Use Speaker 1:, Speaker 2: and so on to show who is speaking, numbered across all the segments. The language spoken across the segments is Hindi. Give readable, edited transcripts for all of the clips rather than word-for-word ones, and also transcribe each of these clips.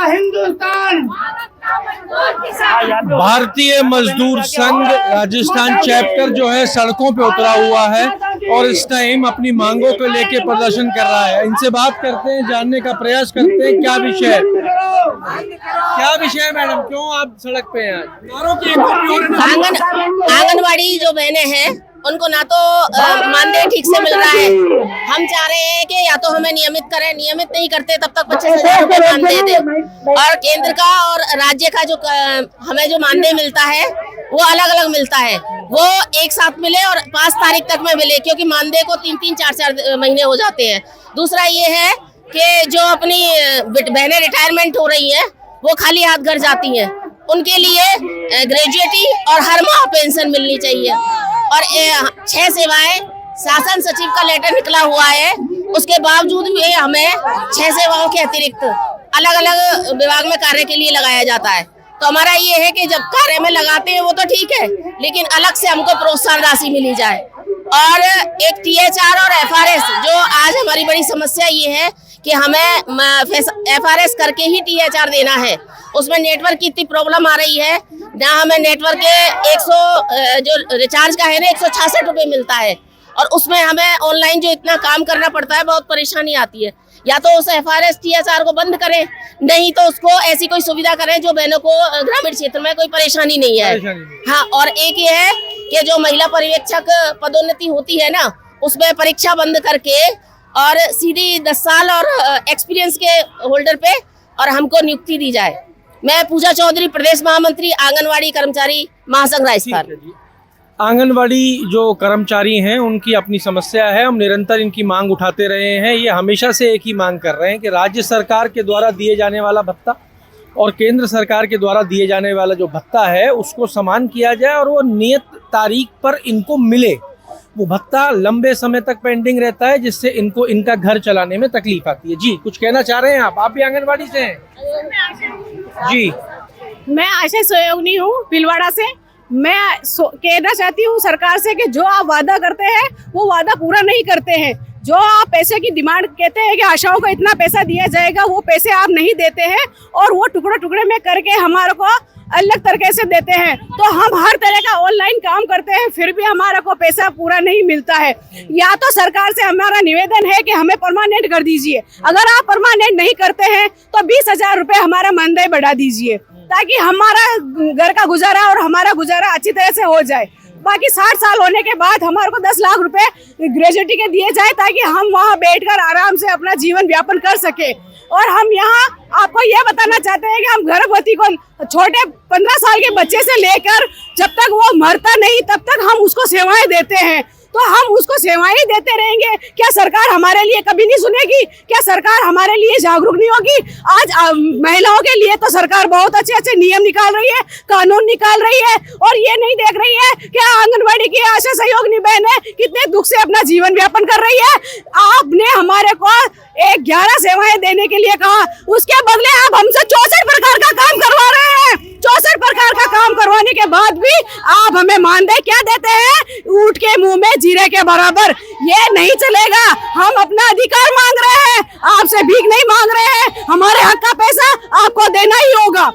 Speaker 1: हिंदुस्तान।
Speaker 2: भारतीय मजदूर संघ राजस्थान चैप्टर जो है सड़कों पे उतरा हुआ है और इस टाइम अपनी मांगों को लेके प्रदर्शन कर रहा है। इनसे बात करते हैं, जानने का प्रयास करते हैं क्या विषय है। क्या विषय है मैडम, क्यों आप सड़क पे हैं आज?
Speaker 3: आंगनबाड़ी जो बहनें हैं उनको ना तो मानदेय ठीक से मिल रहा है। हम चाह रहे हैं कि या तो हमें नियमित करें, नियमित नहीं करते तब तक 25,000 रुपए मानदेय दे। और केंद्र का और राज्य का जो हमें जो मानदेय मिलता है वो अलग अलग मिलता है, वो एक साथ मिले और 5 तारीख तक में मिले, क्योंकि मानदेय को 3-3, 4-4 महीने हो जाते हैं। दूसरा ये है कि जो अपनी बहनें रिटायरमेंट हो रही है वो खाली हाथ घर जाती हैं, उनके लिए ग्रेजुएटी और हर माह पेंशन मिलनी चाहिए। और 6 सेवाएं शासन सचिव का लेटर निकला हुआ है, उसके बावजूद भी हमें 6 सेवाओं के अतिरिक्त अलग अलग विभाग में कार्य के लिए लगाया जाता है। तो हमारा ये है कि जब कार्य में लगाते हैं वो तो ठीक है, लेकिन अलग से हमको प्रोत्साहन राशि मिली जाए। और एक THR और FRS, जो आज हमारी बड़ी समस्या ये है कि हमें FRS करके ही THR देना है, उसमें नेटवर्क की इतनी प्रॉब्लम आ रही है ना, हमें नेटवर्क के जो रिचार्ज का है ना 166 रुपये मिलता है, और उसमें हमें ऑनलाइन जो इतना काम करना पड़ता है बहुत परेशानी आती है। या तो उस FRS THR को बंद करें, नहीं तो उसको ऐसी कोई सुविधा करें जो बहनों को ग्रामीण क्षेत्र में कोई परेशानी नहीं है। हाँ, और एक ये है कि जो महिला पर्यवेक्षक पदोन्नति होती है ना, उसमें परीक्षा बंद करके और सीधी 10 साल और एक्सपीरियंस के होल्डर पे और हमको नियुक्ति दी जाए। मैं पूजा चौधरी, प्रदेश महामंत्री आंगनवाड़ी कर्मचारी महासंघ राजस्थान।
Speaker 2: आंगनवाड़ी जो कर्मचारी हैं उनकी अपनी समस्या है, हम निरंतर इनकी मांग उठाते रहे हैं। ये हमेशा से एक ही मांग कर रहे हैं कि राज्य सरकार के द्वारा दिए जाने वाला भत्ता और केंद्र सरकार के द्वारा दिए जाने वाला जो भत्ता है उसको समान किया जाए और वो नियत तारीख पर इनको मिले। वो भत्ता लंबे समय तक पेंडिंग रहता है, जिससे इनको इनका घर चलाने में तकलीफ आती है। जी, कुछ कहना चाह रहे हैं आप भी आंगनवाड़ी से हैं? जी,
Speaker 4: मैं आशा सहयोगिनी हूँ भीलवाड़ा से। मैं कहना चाहती हूँ सरकार से कि जो आप वादा करते हैं वो वादा पूरा नहीं करते हैं। जो आप पैसे की डिमांड कहते हैं कि आशाओं को इतना पैसा दिया जाएगा, वो पैसे आप नहीं देते हैं और वो टुकड़े टुकड़े में करके हमारे को अलग तरीके से देते हैं। तो हम हर तरह का ऑनलाइन काम करते हैं, फिर भी हमारे को पैसा पूरा नहीं मिलता है। या तो सरकार से हमारा निवेदन है कि हमें परमानेंट कर दीजिए, अगर आप परमानेंट नहीं करते हैं तो 20,000 रुपए हमारा मानदेय बढ़ा दीजिए, ताकि हमारा घर का गुजारा और हमारा गुजारा अच्छी तरह से हो जाए। बाकी 60 साल होने के बाद हमारे को 10 लाख रुपए ग्रेजुएटी के दिए जाए, ताकि हम वहाँ बैठकर आराम से अपना जीवन व्यापन कर सके। और हम यहाँ आपको ये बताना चाहते हैं कि हम गर्भवती को छोटे 15 साल के बच्चे से लेकर जब तक वो मरता नहीं तब तक हम उसको सेवाएं देते हैं। तो हम उसको सेवाएं देते रहेंगे, क्या सरकार हमारे लिए कभी नहीं सुनेगी? क्या सरकार हमारे लिए जागरूक नहीं होगी? आज महिलाओं के लिए तो सरकार बहुत अच्छे अच्छे नियम निकाल रही है, कानून निकाल रही है, और ये नहीं देख रही है कि आंगनबाड़ी की आशा सहयोगिनी बहनें कितने दुख से अपना जीवन व्यापन कर रही है। आपने हमारे को 11 सेवाएं देने के लिए कहा, उसके बदले आप हमसे 64 प्रकार का काम करवा रहे हैं। 64 प्रकार का काम करवाने के बाद भी आप हमें मानदेय क्या देते हैं? ऊंट के मुंह में जीरे के बराबर। ये नहीं चलेगा। हम अपना अधिकार मांग रहे हैं, आपसे भीख नहीं मांग रहे हैं। हमारे हक का पैसा आपको देना ही होगा।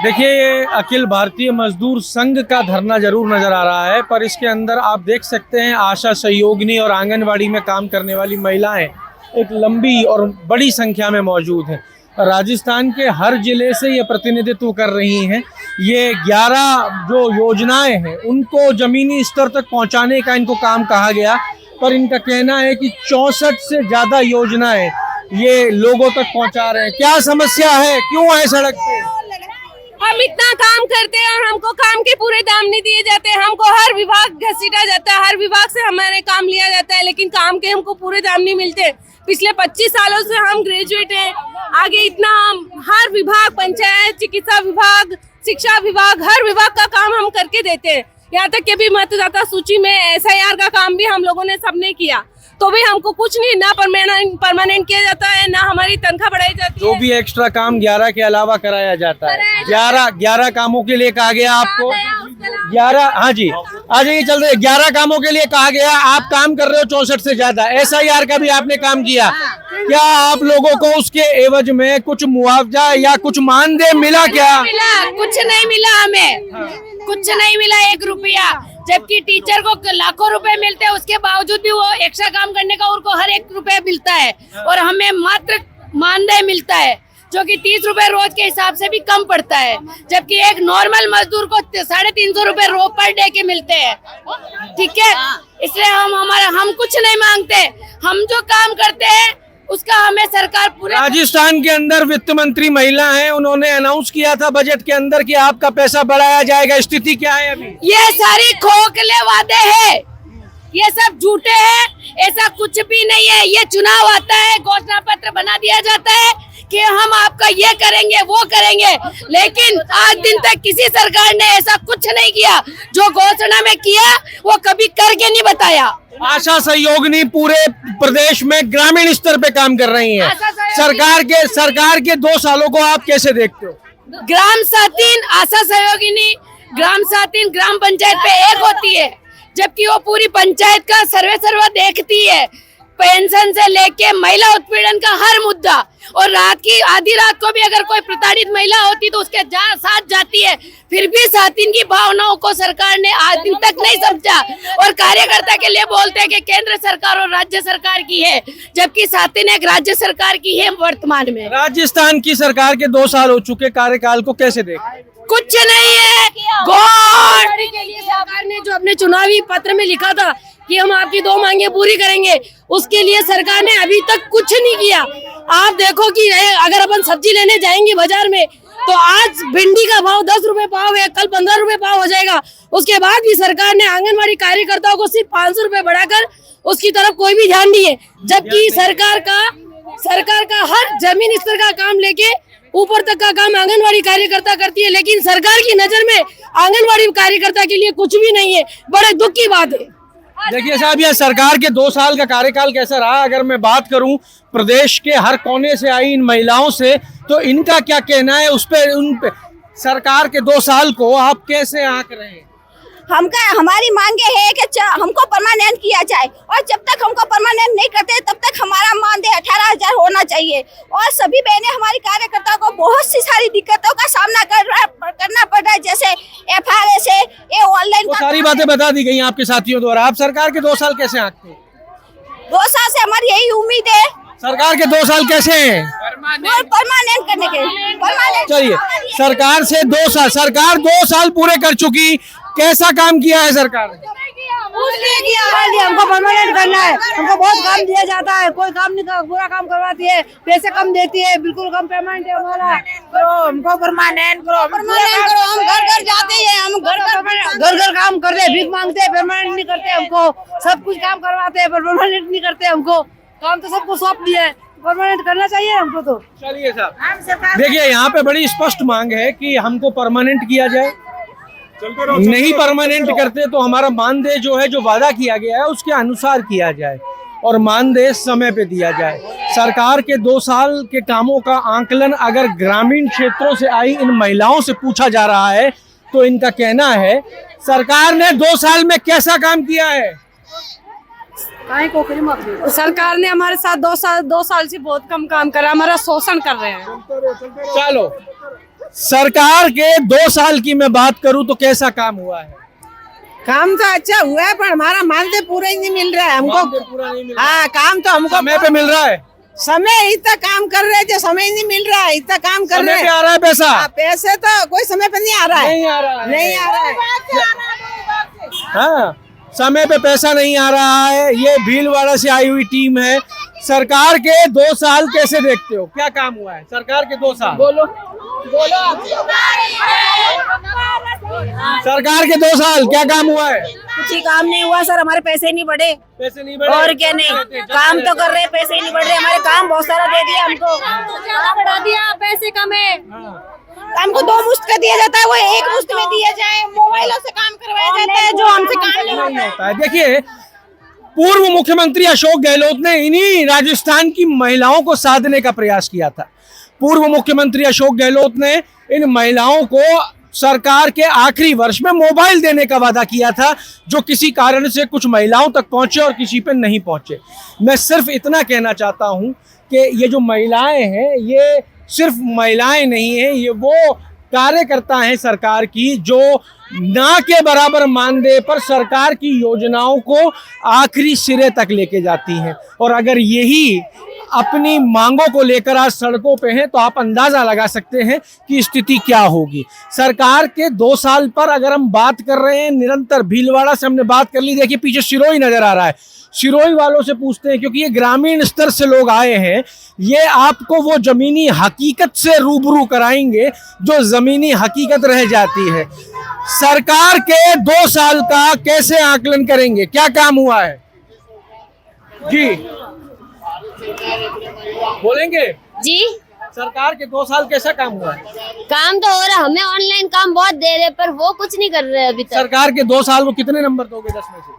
Speaker 2: देखिए, ये अखिल भारतीय मजदूर संघ का धरना जरूर नजर आ रहा है, पर इसके अंदर आप देख सकते हैं आशा सहयोगिनी और आंगनवाड़ी में काम करने वाली महिलाएं एक लंबी और बड़ी संख्या में मौजूद हैं। राजस्थान के हर जिले से ये प्रतिनिधित्व कर रही हैं। ये 11 जो योजनाएं हैं उनको जमीनी स्तर तक पहुंचाने का इनको काम कहा गया, पर इनका कहना है कि 64 से ज़्यादा योजनाएं ये लोगों तक पहुंचा रहे हैं। क्या समस्या है, क्यों आए सड़क पे?
Speaker 5: हम इतना काम करते हैं और हमको काम के पूरे दाम नहीं दिए जाते। हमको हर विभाग घसीटा जाता है, हर विभाग से हमारे काम लिया जाता है, लेकिन काम के हमको पूरे दाम नहीं मिलते। पिछले 25 सालों से हम ग्रेजुएट हैं, आगे इतना हर विभाग, पंचायत, चिकित्सा विभाग, शिक्षा विभाग, हर विभाग का काम हम करके देते हैं। यहाँ तक कि भी मतदाता सूची में SIR का काम भी हम लोगों ने सबने किया, तो भी हमको कुछ नहीं, ना परमानेंट किया जाता है, ना हमारी तनख्वाह बढ़ाई जाती है।
Speaker 2: जो भी एक्स्ट्रा काम 11 के अलावा कराया जाता है, 11 कामों के लिए कहा गया आपको 11। हाँ जी, आज ये चल रहे 11 कामों के लिए कहा गया, आप काम कर रहे हो 64 से ज्यादा। SIR का भी आपने काम किया, क्या आप लोगों को उसके एवज में कुछ मुआवजा या कुछ मानदेय मिला क्या?
Speaker 5: मिला, कुछ नहीं मिला हमें, कुछ नहीं मिला 1 रुपया। जबकि टीचर को लाखों रुपए मिलते हैं, उसके बावजूद भी वो एक्स्ट्रा काम करने का उनको हर 1 रुपया मिलता है और हमें मात्र मानदेय मिलता है जो कि 30 रुपए रोज के हिसाब से भी कम पड़ता है, जबकि एक नॉर्मल मजदूर को 350 रुपए रोज पर डे के मिलते हैं। ठीक है, इसलिए हम कुछ नहीं मांगते, हम जो काम करते हैं उसका हमें सरकार पूरे।
Speaker 2: राजस्थान के अंदर वित्त मंत्री महिला हैं, उन्होंने अनाउंस किया था बजट के अंदर कि आपका पैसा बढ़ाया जाएगा। स्थिति क्या है अभी?
Speaker 5: ये सारी खोखले वादे हैं, ये सब झूठे हैं, ऐसा कुछ भी नहीं है। ये चुनाव आता है, घोषणा पत्र बना दिया जाता है कि हम आपका ये करेंगे वो करेंगे, लेकिन आज दिन तक किसी सरकार ने ऐसा कुछ नहीं किया। जो घोषणा में किया वो कभी करके नहीं बताया।
Speaker 2: आशा सहयोगिनी पूरे प्रदेश में ग्रामीण स्तर पे काम कर रही हैं। सरकार के 2 सालों को आप कैसे देखते हो?
Speaker 5: ग्राम साथीन, आशा सहयोगिनी, ग्राम साथीन ग्राम पंचायत पे एक होती है, जबकि वो पूरी पंचायत का सर्वे देखती है, पेंशन से लेके महिला उत्पीड़न का हर मुद्दा। और रात की आधी रात को भी अगर कोई प्रताड़ित महिला होती तो उसके साथ जाती है, फिर भी साथीन की भावनाओं को सरकार ने आज दिन तक नहीं समझा और कार्यकर्ता के लिए बोलते हैं कि केंद्र सरकार और राज्य सरकार की है, जबकि साथीन एक राज्य सरकार की है। वर्तमान में
Speaker 2: राजस्थान की सरकार के 2 साल हो चुके कार्यकाल को कैसे देखें?
Speaker 5: कुछ नहीं है। गौर के लिए सरकार ने जो अपने चुनावी पत्र में लिखा था कि हम आपकी 2 मांगे पूरी करेंगे, उसके लिए सरकार ने अभी तक कुछ नहीं किया। आप देखो कि अगर अपन सब्जी लेने जाएंगे बाजार में तो आज भिंडी का भाव 10 रुपए पाव है, कल 15 रुपए पाव हो जाएगा। उसके बाद भी सरकार ने आंगनवाड़ी कार्यकर्ताओं को सिर्फ 500 रुपए बढ़ाकर उसकी तरफ कोई भी ध्यान नहीं है, जबकि सरकार का हर जमीन स्तर का काम लेके ऊपर तक का काम आंगनवाड़ी कार्यकर्ता करती है, लेकिन सरकार की नजर में आंगनवाड़ी कार्यकर्ता के लिए कुछ भी नहीं है। बड़े दुख की बात है।
Speaker 2: देखिए साहब, यह सरकार के 2 साल का कार्यकाल कैसा रहा? अगर मैं बात करूं प्रदेश के हर कोने से आई इन महिलाओं से, तो इनका क्या कहना है उस पे सरकार के 2 साल को आप कैसे आंक रहे हैं?
Speaker 1: हमारी मांगे है कि हमको परमानेंट किया जाए, और जब तक हमको परमानेंट नहीं करते तब तक हमारा मानदेय 18,000 होना चाहिए। और सभी बहनें हमारी कार्यकर्ताओं को बहुत सी सारी दिक्कतों का सामना करना पड़ रहा है, जैसे FRS है, ये ऑनलाइन।
Speaker 2: वो सारी बातें बता दी गई आपके साथियों द्वारा। आप सरकार के 2 साल कैसे आंकते हैं?
Speaker 1: 2 साल से हमारी यही उम्मीद है।
Speaker 2: सरकार के 2 साल कैसे हैं?
Speaker 1: परमानेंट करने के।
Speaker 2: चलिए, सरकार से 2 साल, सरकार 2 साल पूरे कर चुकी, कैसा काम किया है सरकार ने?
Speaker 6: हमको परमानेंट करना है, हमको बहुत काम दिया जाता है, कोई काम नहीं, पूरा काम करवाती है, पैसे कम देती है, बिल्कुल कम पेमेंट है हमारा। तो हमको परमानेंट करो,
Speaker 1: हम घर घर जाते हैं, हम घर
Speaker 6: घर काम करते हैं, भीख मांगते हैं, परमानेंट नहीं करते हमको। सब कुछ काम करवाते हैं पर परमानेंट नहीं करते हमको। काम तो सबको सौंप दिया है, परमानेंट करना चाहिए हमको। तो
Speaker 2: चलिए साहब, देखिए यहाँ पे बड़ी स्पष्ट मांग है कि हमको परमानेंट किया जाए, नहीं परमानेंट करते तो हमारा मानदेय जो है, जो वादा किया गया है उसके अनुसार किया जाए और मानदेय समय पे दिया जाए। सरकार के 2 साल के कामों का आंकलन अगर ग्रामीण क्षेत्रों से आई इन महिलाओं से पूछा जा रहा है तो इनका कहना है सरकार ने 2 साल में कैसा काम किया है?
Speaker 4: सरकार ने हमारे साथ 2 साल से बहुत कम काम करा, हमारा शोषण कर रहे हैं।
Speaker 2: चलो, सरकार के 2 साल की मैं बात करूं तो कैसा काम हुआ है?
Speaker 6: काम तो अच्छा हुआ है पर हमारा मानदेय पूरा ही नहीं मिल रहा है हमको।
Speaker 2: पूरा नहीं मिल रहा।
Speaker 6: हाँ, काम तो हमको
Speaker 2: समय पे मिल रहा है?
Speaker 6: समय इतना काम कर रहे थे, समय नहीं मिल रहा है, इतना काम कर रहे
Speaker 2: समय पे
Speaker 6: हैं।
Speaker 2: आ रहा है पैसा?
Speaker 6: पैसे तो कोई समय पे नहीं आ रहा है,
Speaker 2: नहीं आ रहा है,
Speaker 6: नहीं आ रहा है।
Speaker 2: हाँ, समय पे पैसा नहीं आ रहा है। ये भीलवाड़ा से आई हुई टीम है। सरकार के 2 साल कैसे देखते हो? क्या काम हुआ है सरकार के 2 साल? बोलो। सरकार के 2 साल क्या काम हुआ है?
Speaker 1: कुछ ही काम नहीं हुआ सर, हमारे पैसे नहीं बढ़े।
Speaker 2: पैसे नहीं बढ़े
Speaker 1: और क्या नहीं, काम तो कर रहे हैं, पैसे ही नहीं बढ़ रहे। हमारे काम बहुत सारा दे दिया हमको,
Speaker 5: ज्यादा बढ़ा दिया, पैसे कम है।
Speaker 1: हमको 2 मुश्त का दिया जाता है, वो 1 मुश्त में दिया जाए। मोबाइलों से काम करवाया जाता है जो हमसे काम नहीं होता है।
Speaker 2: देखिए, पूर्व मुख्यमंत्री अशोक गहलोत ने इन्हीं राजस्थान की महिलाओं को साधने का प्रयास किया था। पूर्व मुख्यमंत्री अशोक गहलोत ने इन महिलाओं को सरकार के आखिरी वर्ष में मोबाइल देने का वादा किया था, जो किसी कारण से कुछ महिलाओं तक पहुंचे और किसी पे नहीं पहुंचे। मैं सिर्फ इतना कहना चाहता हूं कि ये जो महिलाएं हैं, ये सिर्फ महिलाएं नहीं हैं, ये वो कार्यकर्ता हैं सरकार की जो ना के बराबर मानदेय पर सरकार की योजनाओं को आखिरी सिरे तक लेके जाती हैं। और अगर यही अपनी मांगों को लेकर आज सड़कों पे हैं तो आप अंदाजा लगा सकते हैं कि स्थिति क्या होगी। सरकार के 2 साल पर अगर हम बात कर रहे हैं, निरंतर भीलवाड़ा से हमने बात कर ली, देखिए पीछे सिरोही नजर आ रहा है, सिरोही वालों से पूछते हैं क्योंकि ये ग्रामीण स्तर से लोग आए हैं, ये आपको वो जमीनी हकीकत से रूबरू कराएंगे जो जमीनी हकीकत रह जाती है। सरकार के 2 साल का कैसे आकलन करेंगे, क्या काम हुआ है जी, बोलेंगे
Speaker 7: जी?
Speaker 2: सरकार के 2 साल कैसा काम हुआ है?
Speaker 7: काम तो हो रहा है, हमें ऑनलाइन काम बहुत दे रहे पर वो कुछ नहीं कर रहे अभी तक।
Speaker 2: सरकार के 2 साल को कितने नंबर दोगे 10 में से?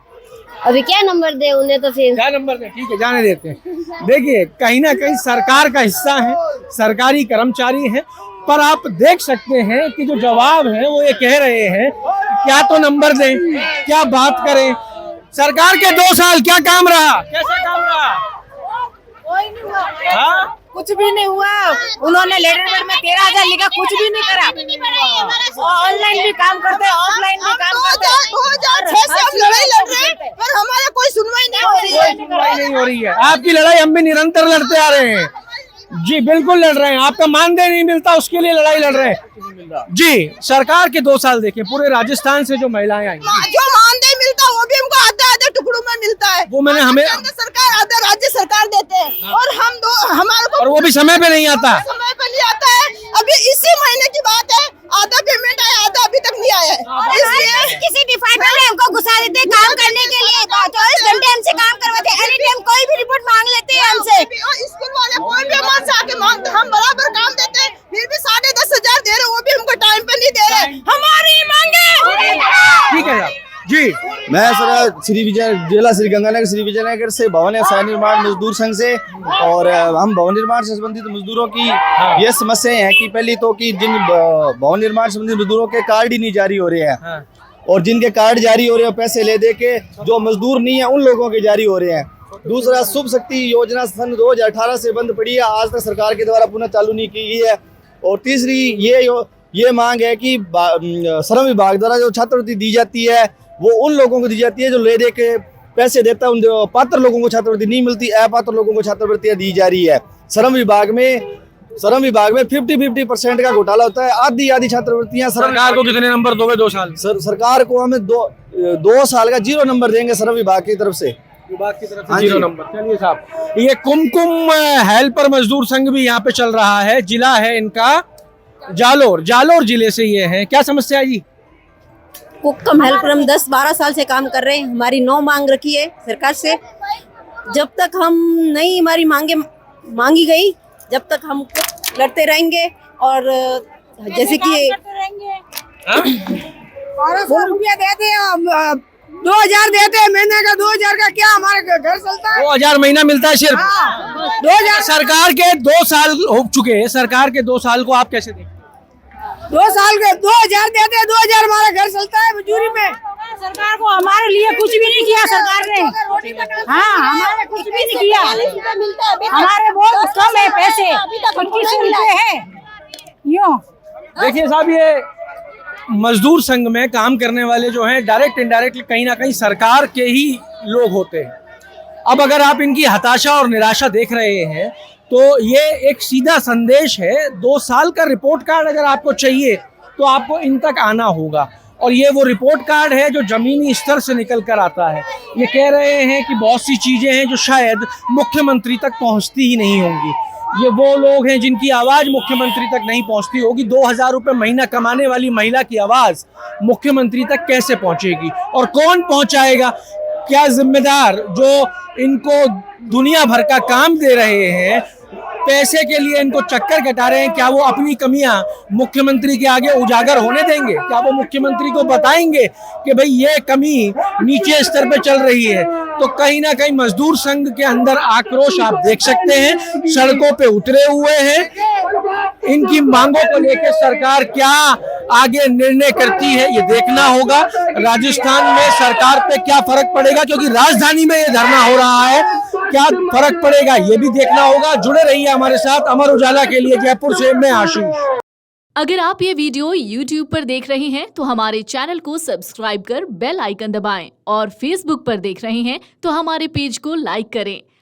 Speaker 7: अभी क्या नंबर दे उन्हें, तो फिर
Speaker 2: क्या नंबर दे, ठीक है जाने देते हैं। देखिए कहीं ना कहीं सरकार का हिस्सा है, सरकारी कर्मचारी हैं, पर आप देख सकते हैं कि जो जवाब है वो ये कह रहे हैं क्या तो नंबर दें, क्या बात करें। सरकार के 2 साल क्या काम रहा, कैसा काम रहा? हाँ?
Speaker 6: कुछ भी नहीं हुआ। उन्होंने लेटर में 13,000 लिखा, कुछ भी नहीं करा। ऑनलाइन भी काम करते, ऑफलाइन भी काम करते।
Speaker 1: 2006 से हम लड़ाई लड़ रहे हैं पर हमारा कोई सुनवाई नहीं हो रही है।
Speaker 2: सुनवाई नहीं हो रही है। आपकी लड़ाई हम भी निरंतर लड़ते आ रहे हैं जी, बिल्कुल लड़ रहे हैं। आपका मानदेय नहीं मिलता उसके लिए लड़ाई लड़ रहे हैं जी। सरकार के 2 साल देखें, पूरे राजस्थान से जो महिलाएं आई,
Speaker 1: जो मानदेय मिलता है वो भी हमको आधे टुकड़ों में मिलता है।
Speaker 2: वो मैंने हमें
Speaker 1: केंद्र सरकार आधा राज्य सरकार देते हैं और हमारे को
Speaker 2: और वो भी समय पे नहीं आता।
Speaker 1: समय पर नहीं आता है। अभी इसी महीने की बात है, आधा पेमेंट आया, आधा अभी तक नहीं आया है। इसलिए
Speaker 7: किसी डिपार्टमेंट में हमको घुसा देते हैं काम करने के लिए, 24 घंटे हमसे काम करवाते हैं, एनी टाइम कोई भी रिपोर्ट मांग लेते हैं हमसे।
Speaker 1: स्कूल वाले कोई भी हमारे से आके मांगते, हम बराबर काम देते हैं, फिर भी 10,500 दे रहे, वो भी हमको टाइम पे नहीं दे रहे। हमारी मांगे
Speaker 2: ठीक है जी।
Speaker 8: मैं सर श्री विजय जिला श्री गंगानगर श्री विजयनगर से भवन एवं निर्माण मजदूर संघ से, और हम भवन निर्माण से संबंधित मजदूरों की ये समस्याएं हैं कि पहली तो कि जिन भवन निर्माण से संबंधित मजदूरों के कार्ड ही नहीं जारी हो रहे हैं, और जिनके कार्ड जारी हो रहे हैं पैसे ले दे के, जो मजदूर नहीं है उन लोगों के जारी हो रहे हैं। दूसरा, शुभ शक्ति योजना सन 2018 से बंद पड़ी है, आज तक सरकार के द्वारा पुनः चालू नहीं की गई है। और तीसरी ये मांग है कि श्रम विभाग द्वारा जो छात्रवृत्ति दी जाती है वो उन लोगों को दी जाती है जो ले दे के पैसे देता है, उन पात्र लोगों को छात्रवृत्ति नहीं मिलती, अपात्र लोगों को छात्रवृत्तियां दी जा रही है। श्रम विभाग में 50-50% का घोटाला होता है, आधी छात्रवृत्तियां।
Speaker 2: सरकार को कितने नंबर दोगे 2 साल?
Speaker 8: सरकार को हमें 2 साल का 0 नंबर देंगे श्रम विभाग की तरफ से,
Speaker 2: विभाग की तरफ से 0 नंबर। चलिए साहब, ये कुमकुम हेल्पर मजदूर संघ भी यहाँ पे चल रहा है, जिला है इनका जालोर जिले से ये है। क्या समस्या है जी?
Speaker 9: कुमकुम हेल्पर हम 10-12 साल से काम कर रहे हैं, हमारी 9 मांग रखी है सरकार से। जब तक हम नहीं हमारी मांगे मांगी गई, जब तक हम लड़ते रहेंगे। और जैसे कि
Speaker 6: 1200 रुपया देते हैं, 2,000 देते हैं महीने का, 2,000 का क्या हमारे घर चलता है?
Speaker 2: 2,000 महीना मिलता है सिर्फ।
Speaker 6: 2,000
Speaker 2: सरकार के 2 साल हो चुके हैं, सरकार के 2 साल को आप कैसे देखते हैं?
Speaker 6: 2 साल के 2,000 देते हैं, 2,000 हमारा घर चलता है मजदूरी में।
Speaker 4: सरकार को हमारे लिए कुछ भी नहीं किया सरकार ने। हाँ, हमारे कुछ भी नहीं किया, हमारे बहुत कम है पैसे, 25 रुपए है। यूँ
Speaker 2: देखिए साहब, ये मजदूर संघ में काम करने वाले जो हैं डायरेक्ट इनडायरेक्टली कहीं ना कहीं सरकार के ही लोग होते हैं। अब अगर आप इनकी हताशा और निराशा देख रहे हैं तो ये एक सीधा संदेश है। 2 साल का रिपोर्ट कार्ड अगर आपको चाहिए तो आपको इन तक आना होगा, और ये वो रिपोर्ट कार्ड है जो जमीनी स्तर से निकल कर आता है। ये कह रहे हैं कि बहुत सी चीज़ें हैं जो शायद मुख्यमंत्री तक पहुंचती ही नहीं होंगी। ये वो लोग हैं जिनकी आवाज़ मुख्यमंत्री तक नहीं पहुंचती होगी। 2,000 रुपये महीना कमाने वाली महिला की आवाज़ मुख्यमंत्री तक कैसे पहुंचेगी, और कौन पहुंचाएगा? क्या जिम्मेदार जो इनको दुनिया भर का काम दे रहे हैं, पैसे के लिए इनको चक्कर कटा रहे हैं, क्या वो अपनी कमियां मुख्यमंत्री के आगे उजागर होने देंगे? क्या वो मुख्यमंत्री को बताएंगे कि भाई ये कमी नीचे स्तर पे चल रही है? तो कहीं ना कहीं मजदूर संघ के अंदर आक्रोश आप देख सकते हैं, सड़कों पे उतरे हुए हैं। इनकी मांगों को लेकर सरकार क्या आगे निर्णय करती है, ये देखना होगा राजस्थान में सरकार पे क्या फर्क पड़ेगा, क्योंकि राजधानी में ये धरना हो रहा है, क्या फर्क पड़ेगा ये भी देखना होगा। जुड़े रहिए हमारे साथ। अमर उजाला के लिए जयपुर से मैं आशीष।
Speaker 10: अगर आप ये वीडियो YouTube पर देख रहे हैं तो हमारे चैनल को सब्सक्राइब कर बेल आइकन दबाएं, और Facebook पर देख रहे हैं तो हमारे पेज को लाइक करें।